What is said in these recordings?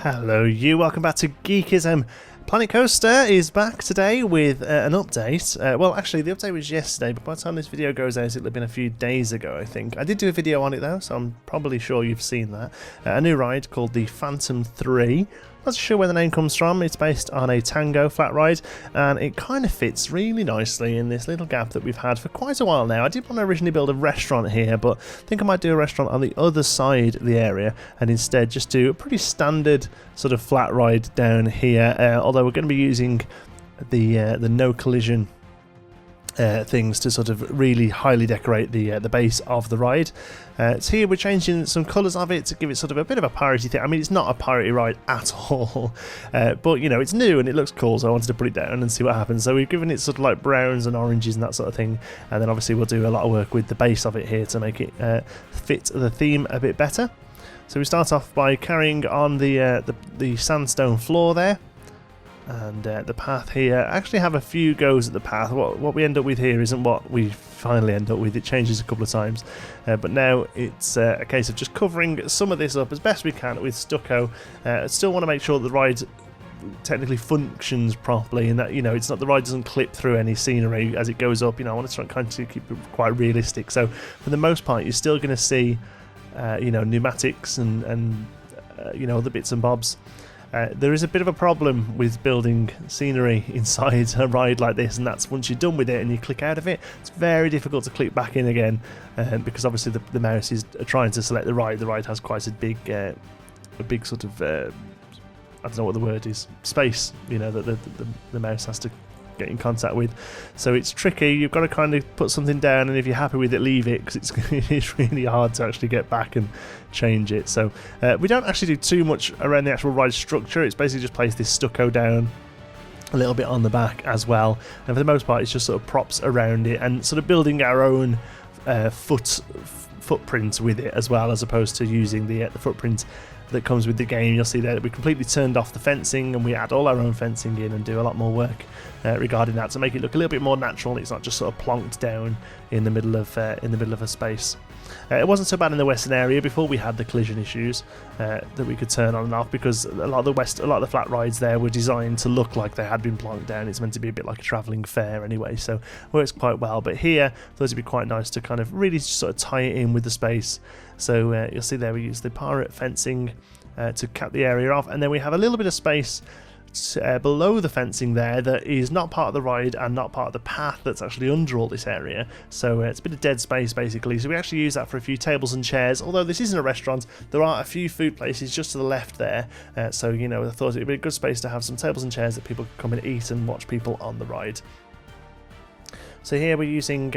Hello you, welcome back to Geekism. Planet Coaster is back today with an update. Well, actually the update was yesterday, but by the time this video goes out it'll have been a few days ago, I think. I did do a video on it though, so I'm probably sure you've seen that. A new ride called the Phantom III. Not sure where the name comes from. It's based on a Tango flat ride, and it kind of fits really nicely in this little gap that we've had for quite a while now. I did want to originally build a restaurant here, but I think I might do a restaurant on the other side of the area and instead just do a pretty standard sort of flat ride down here, although we're going to be using the no collision things to sort of really highly decorate the base of the ride. So here we're changing some colours of it to give it sort of a bit of a piratey thing. I mean, it's not a piratey ride at all, but you know, it's new and it looks cool, so I wanted to put it down and see what happens. So we've given it sort of like browns and oranges and that sort of thing, and then obviously we'll do a lot of work with the base of it here to make it fit the theme a bit better. So we start off by carrying on the sandstone floor there. And the path here, I actually have a few goes at the path. What we end up with here isn't what we finally end up with. It changes a couple of times, but now it's a case of just covering some of this up as best we can with stucco. I still want to make sure that the ride technically functions properly, and that, you know, it's not, the ride doesn't clip through any scenery as it goes up. You know, I want to try and kind of keep it quite realistic. So for the most part, you're still going to see you know, pneumatics and you know, other bits and bobs. There is a bit of a problem with building scenery inside a ride like this, and that's once you're done with it and you click out of it, it's very difficult to click back in again, because obviously the mouse is trying to select the ride. The ride has quite a big sort of I don't know what the word is, space, you know, that the mouse has to get in contact with. So it's tricky. You've got to kind of put something down, and if you're happy with it, leave it, because it's really hard to actually get back and change it. So we don't actually do too much around the actual ride structure. It's basically just place this stucco down a little bit on the back as well, and for the most part it's just sort of props around it and sort of building our own footprint with it as well, as opposed to using the footprint that comes with the game. You'll see there that we completely turned off the fencing, and we add all our own fencing in and do a lot more work regarding that to make it look a little bit more natural. It's not just sort of plonked down in the middle of a space. It wasn't so bad in the western area before we had the collision issues that we could turn on and off, because a lot of the flat rides there were designed to look like they had been plonked down. It's meant to be a bit like a travelling fair anyway, so it works quite well. But here, I thought it'd be quite nice to kind of really sort of tie it in with the space. So you'll see there we use the pirate fencing to cap the area off, and then we have a little bit of space below the fencing there that is not part of the ride and not part of the path that's actually under all this area. So it's a bit of dead space basically, so we actually use that for a few tables and chairs. Although this isn't a restaurant, there are a few food places just to the left there, so you know, I thought it would be a good space to have some tables and chairs that people could come and eat and watch people on the ride. So here we're using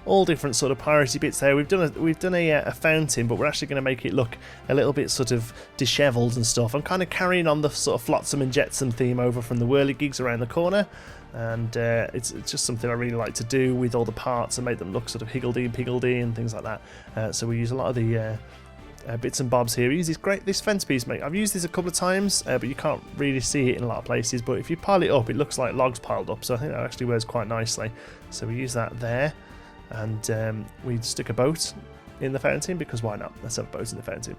all different sort of piratey bits there. We've done a fountain, but we're actually going to make it look a little bit sort of dishevelled and stuff. I'm kind of carrying on the sort of flotsam and jetsam theme over from the whirligigs around the corner, and it's just something I really like to do with all the parts and make them look sort of higgledy-piggledy and things like that. So we use a lot of the bits and bobs here. We use this fence piece, mate. I've used this a couple of times, but you can't really see it in a lot of places. But if you pile it up, it looks like logs piled up. So I think that actually works quite nicely. So we use that there, and we stick a boat in the fountain, because why not? Let's have a boat in the fountain.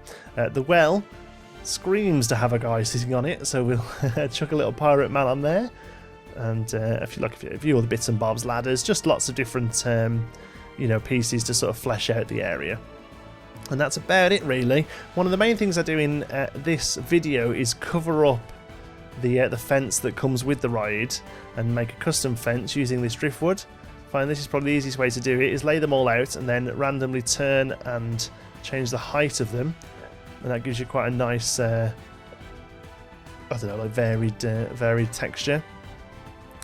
The well screams to have a guy sitting on it, so we'll chuck a little pirate man on there, and a few other bits and bobs, ladders, just lots of different you know, pieces to sort of flesh out the area. And that's about it really. One of the main things I do in this video is cover up the fence that comes with the ride and make a custom fence using this driftwood. I find this is probably the easiest way to do it, is lay them all out and then randomly turn and change the height of them, and that gives you quite a nice I don't know, like varied texture.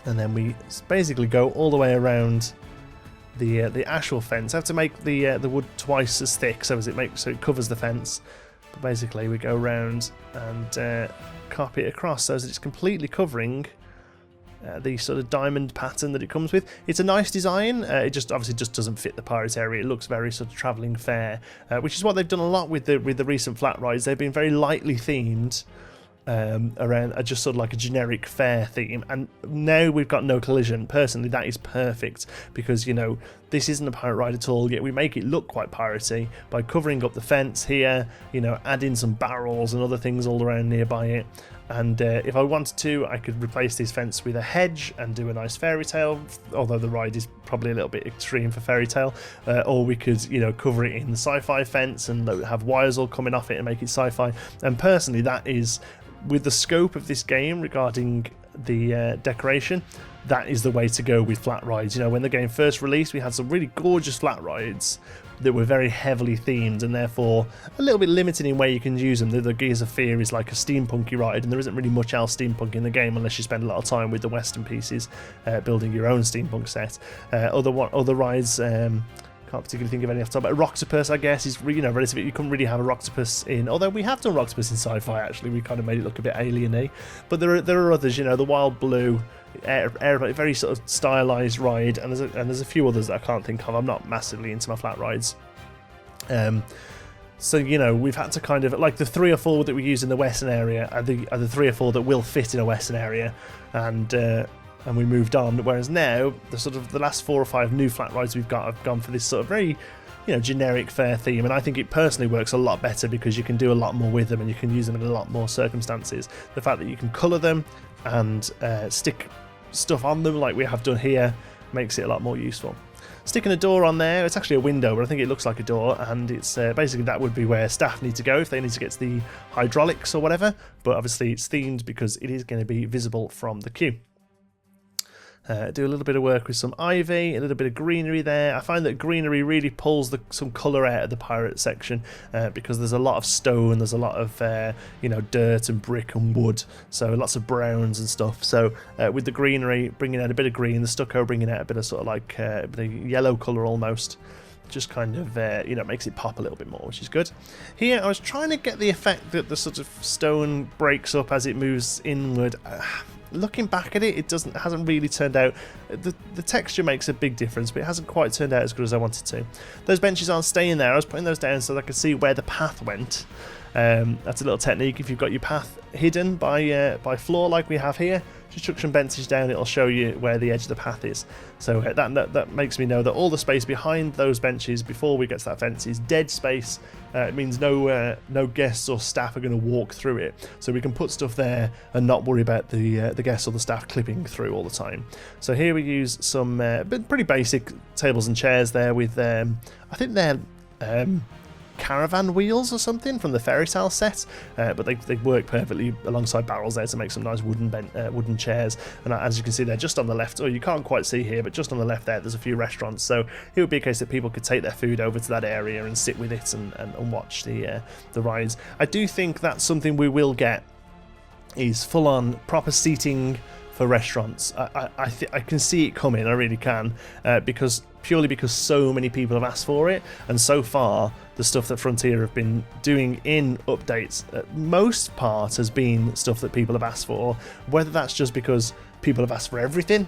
And then we basically go all the way around the actual fence. I have to make the wood twice as thick so it covers the fence. But basically we go around and copy it across so that it's completely covering the sort of diamond pattern that it comes with. It's a nice design. It just obviously just doesn't fit the pirate area. It looks very sort of travelling fair, which is what they've done a lot with the recent flat rides. They've been very lightly themed around just sort of like a generic fair theme, and now we've got no collision. Personally, that is perfect, because you know, this isn't a pirate ride at all, yet we make it look quite piratey by covering up the fence here, you know, adding some barrels and other things all around nearby it. And if I wanted to, I could replace this fence with a hedge and do a nice fairy tale, although the ride is probably a little bit extreme for fairy tale. Or we could, you know, cover it in the sci-fi fence and have wires all coming off it and make it sci-fi. And personally, that is, with the scope of this game regarding the decoration, that is the way to go with flat rides. You know, when the game first released, we had some really gorgeous flat rides that were very heavily themed and therefore a little bit limited in where you can use them. The Gears of Fear is like a steampunky ride, and there isn't really much else steampunk in the game unless you spend a lot of time with the Western pieces, building your own steampunk set. Other rides, can't particularly think of any off the top. But Rocktopus, I guess, is, you know, relatively. You couldn't really have a Rocktopus in, although we have done Rocktopus in sci-fi. Actually, we kind of made it look a bit alien-y. But there are others. You know, the Wild Blue, very sort of stylized ride, and there's a few others that I can't think of. I'm not massively into my flat rides. So, you know, we've had to kind of, like, the 3 or 4 that we use in the Western area are the 3 or 4 that will fit in a Western area, and we moved on. Whereas now, the last 4 or 5 new flat rides we've got have gone for this sort of very, you know, generic fair theme, and I think it personally works a lot better because you can do a lot more with them and you can use them in a lot more circumstances. The fact that you can colour them and stick stuff on them like we have done here makes it a lot more useful. Sticking a door on there, it's actually a window, but I think it looks like a door, and it's basically that would be where staff need to go if they need to get to the hydraulics or whatever, but obviously it's themed because it is going to be visible from the queue. Do a little bit of work with some ivy, a little bit of greenery there. I find that greenery really pulls some colour out of the pirate section because there's a lot of stone, there's a lot of you know, dirt and brick and wood, so lots of browns and stuff. So with the greenery bringing out a bit of green, the stucco bringing out a bit of sort of like a bit of yellow colour almost, just kind of you know, makes it pop a little bit more, which is good. Here I was trying to get the effect that the sort of stone breaks up as it moves inward. Looking back at it, hasn't really turned out. The texture makes a big difference, but it hasn't quite turned out as good as I wanted to. Those benches aren't staying there. I was putting those down so that I could see where the path went. That's a little technique. If you've got your path hidden by floor like we have here, just chuck some benches down, it'll show you where the edge of the path is. So that makes me know that all the space behind those benches before we get to that fence is dead space. It means no guests or staff are going to walk through it, so we can put stuff there and not worry about the guests or the staff clipping through all the time. So here we use some pretty basic tables and chairs there with I think they're caravan wheels or something from the fairy tale set, but they work perfectly alongside barrels there to make some nice wooden chairs. And as you can see there, just on the left, you can't quite see here, but just on the left there's a few restaurants, so it would be a case that people could take their food over to that area and sit with it and watch the rides. I do think that's something we will get, is full-on proper seating for restaurants. I can see it coming, I really can, purely because so many people have asked for it, and so far the stuff that Frontier have been doing in updates, most part has been stuff that people have asked for, whether that's just because people have asked for everything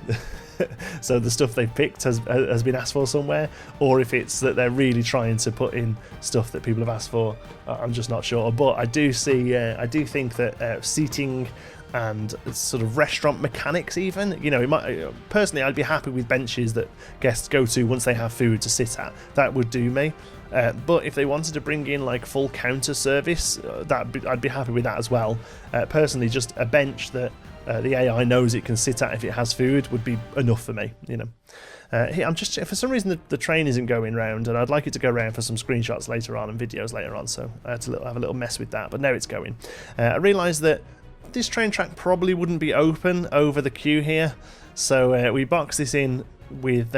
so the stuff they've picked has been asked for somewhere, or if it's that they're really trying to put in stuff that people have asked for. I'm just not sure, but I do think that seating and sort of restaurant mechanics even, you know, personally I'd be happy with benches that guests go to once they have food to sit at. That would do me. But if they wanted to bring in like full counter service, I'd be happy with that as well. Personally, just a bench that the AI knows it can sit at if it has food would be enough for me, you know. Here, I'm just, for some reason the train isn't going round, and I'd like it to go round for some screenshots later on and videos later on, so I had to have a little mess with that, but now it's going. I realised that this train track probably wouldn't be open over the queue here, so we boxed this in with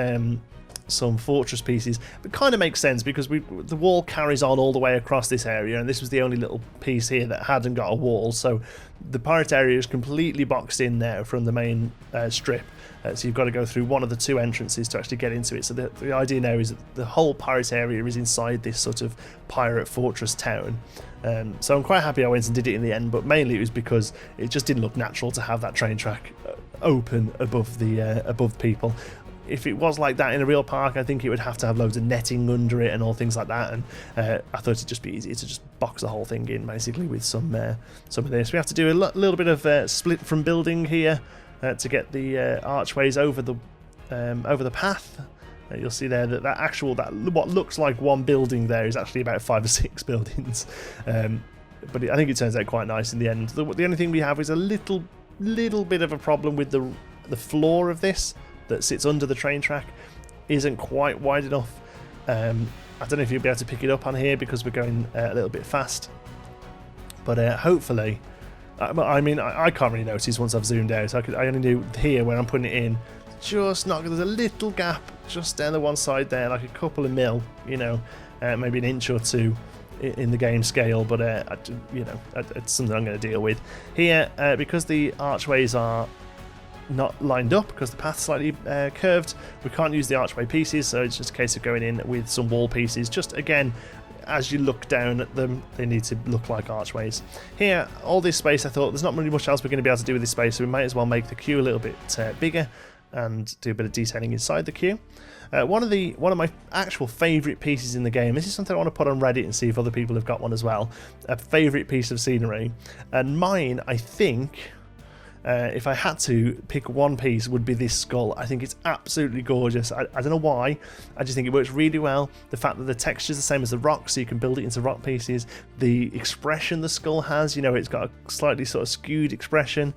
some fortress pieces. It kind of makes sense because the wall carries on all the way across this area, and this was the only little piece here that hadn't got a wall, so the pirate area is completely boxed in now from the main strip. So you've got to go through one of the 2 entrances to actually get into it. So the idea now is that the whole pirate area is inside this sort of pirate fortress town. So I'm quite happy I went and did it in the end, but mainly it was because it just didn't look natural to have that train track open above people. If it was like that in a real park, I think it would have to have loads of netting under it and all things like that, and I thought it'd just be easier to just box the whole thing in basically with some of this. We have to do a little bit of split from building here to get the archways over the path. You'll see there that what looks like one building there is actually about 5 or 6 buildings. But I think it turns out quite nice in the end. The only thing we have is a little bit of a problem with the floor of this that sits under the train track. Isn't quite wide enough. I don't know if you'll be able to pick it up on here because we're going a little bit fast. But hopefully, I mean, I can't really notice once I've zoomed out. I only do here when I'm putting it in. Just not, there's a little gap just down the one side there, like a couple of mil, you know, maybe an inch or two in the game scale, but you know, it's something I'm going to deal with here because the archways are not lined up because the path's slightly curved. We can't use the archway pieces, so it's just a case of going in with some wall pieces. Just again, as you look down at them, they need to look like archways. Here, all this space, I thought there's not really much else we're going to be able to do with this space, so we might as well make the queue a little bit bigger and do a bit of detailing inside the queue. One of my actual favourite pieces in the game, this is something I want to put on Reddit and see if other people have got one as well, a favourite piece of scenery, and mine, I think, if I had to pick one piece, would be this skull. I think it's absolutely gorgeous. I don't know why, I just think it works really well. The fact that the texture is the same as the rock, so you can build it into rock pieces. The expression the skull has, you know, it's got a slightly sort of skewed expression.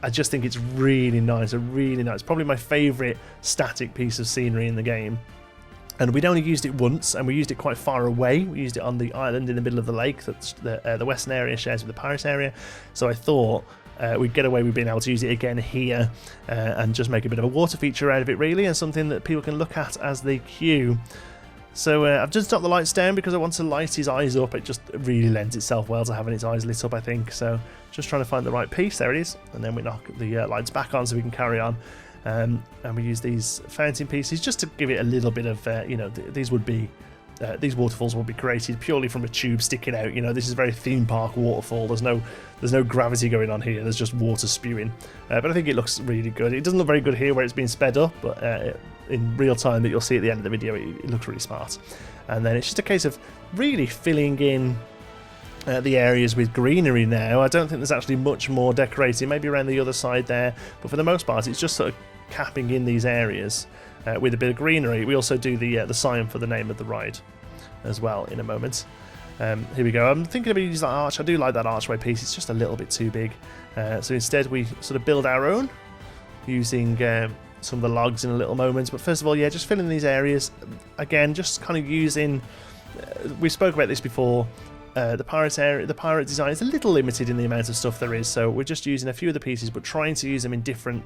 I just think it's really nice, probably my favourite static piece of scenery in the game. And we'd only used it once, and we used it quite far away. We used it on the island in the middle of the lake that the western area shares with the Paris area. So I thought we'd get away with being able to use it again here and just make a bit of a water feature out of it, really, and something that people can look at as they queue. So I've just knocked the lights down because I want to light his eyes up. It just really lends itself well to having its eyes lit up, I think. So just trying to find the right piece. There it is. And then we knock the lights back on so we can carry on. And we use these fountain pieces just to give it a little bit of, you know, these waterfalls will be created purely from a tube sticking out. You know, this is a very theme park waterfall. There's no gravity going on here. There's just water spewing. But I think it looks really good. It doesn't look very good here where it's being sped up, but in real time that you'll see at the end of the video, it looks really smart. And then it's just a case of really filling in the areas with greenery now. I don't think there's actually much more decorating, maybe around the other side there, but for the most part it's just sort of capping in these areas with a bit of greenery. We also do the sign for the name of the ride as well in a moment. Here we go. I'm thinking about using that arch. I do like that archway piece. It's just a little bit too big. So instead we sort of build our own using some of the logs in a little moment. But first of all, yeah, just fill in these areas. Again, just kind of using... we spoke about this before. The pirate area, the pirate design is a little limited in the amount of stuff there is. So we're just using a few of the pieces, but trying to use them in different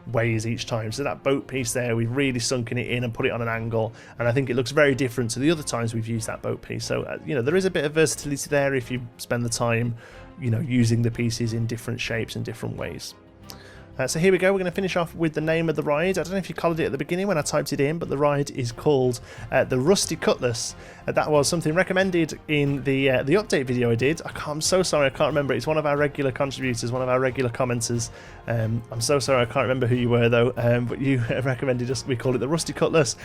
ways each time. So that boat piece there, we've really sunken it in and put it on an angle, and I think it looks very different to the other times we've used that boat piece. So you know, there is a bit of versatility there if you spend the time, you know, using the pieces in different shapes and different ways. So here we go, we're going to finish off with the name of the ride. I don't know if you collared it at the beginning when I typed it in, but the ride is called the Rusty Cutlass. That was something recommended in the update video I did. I'm so sorry, I can't remember. It's one of our regular contributors, one of our regular commenters. I'm so sorry, I can't remember who you were though, but you recommended us, we call it the Rusty Cutlass.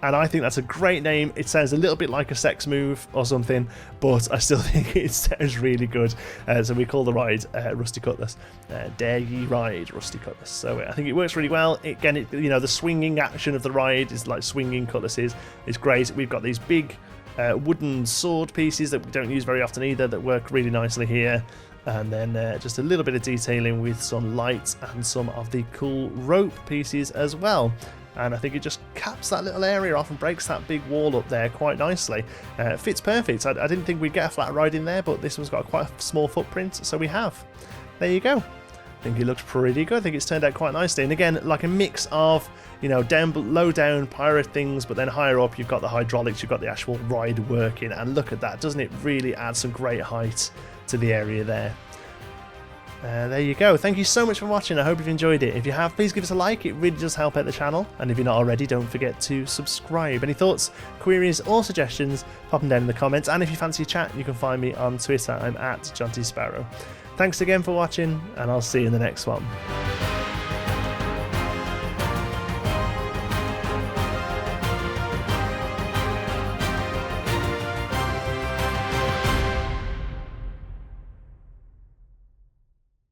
And I think that's a great name. It sounds a little bit like a sex move or something, but I still think it sounds really good. So we call the ride Rusty Cutlass. Dare ye ride, Rusty Cutlass. So I think it works really well. Again, you know, the swinging action of the ride is like swinging cutlasses. It's great. We've got these big wooden sword pieces that we don't use very often either that work really nicely here. And then just a little bit of detailing with some lights and some of the cool rope pieces as well. And I think it just caps that little area off and breaks that big wall up there quite nicely. It fits perfect. I didn't think we'd get a flat ride in there, but this one's got quite a small footprint, so we have. There you go. I think it looks pretty good. I think it's turned out quite nicely. And again, like a mix of, you know, low down pirate things, but then higher up you've got the hydraulics, you've got the actual ride working. And look at that. Doesn't it really add some great height to the area there? There you go. Thank you so much for watching. I hope you've enjoyed it. If you have, please give us a like. It really does help out the channel. And if you're not already, don't forget to subscribe. Any thoughts, queries or suggestions, pop them down in the comments. And if you fancy a chat, you can find me on Twitter. I'm at JontySparrow. Thanks again for watching, and I'll see you in the next one.